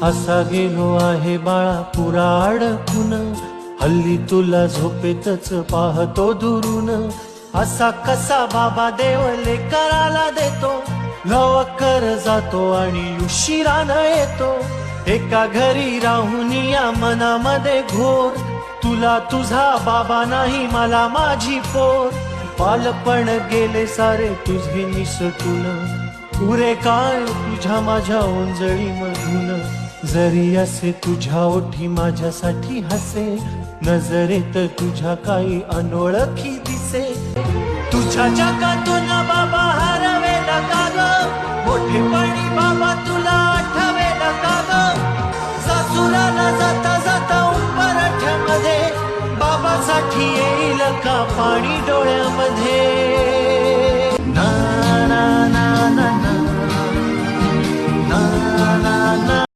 असा गेलो आहे बाळा पुरा अडकून, हल्ली तुला झोपेतच पाहतो दुरून. असा कसा बाबा देव लेकराला देतो, लवकर जातो आणि उशिरानं येतो. एका घरी राहून या मनामध्ये घोर, तुला तुझा बाबा नाही मला माझी पोर. बालपण गेले सारे तुझे निसटून, उरे काय तुझ्या माझ्या ओंजळी मधून. जरी असे तुझ्या ओठी माझ्यासाठी हसे, नजरेत तुझ्या काही अनोळखी दिसे. तुझ्या जगातून बाबा हरवेला का ग, मोठेपणी बाबा तुला आठवेला का ग. सासुराला जाता जाता उंबरठ्यामध्ये, बाबासाठी येईल का पाणी डोळ्यामध्ये.